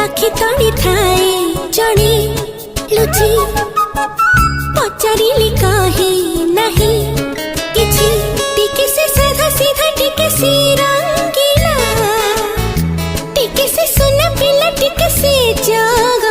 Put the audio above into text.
आखि तड़ी थाए जड़े लुची पचारिली कहे नहीं किछि टिके से साधा सीधा टिके से रंगीला टिके से सुना पिला टिके से जग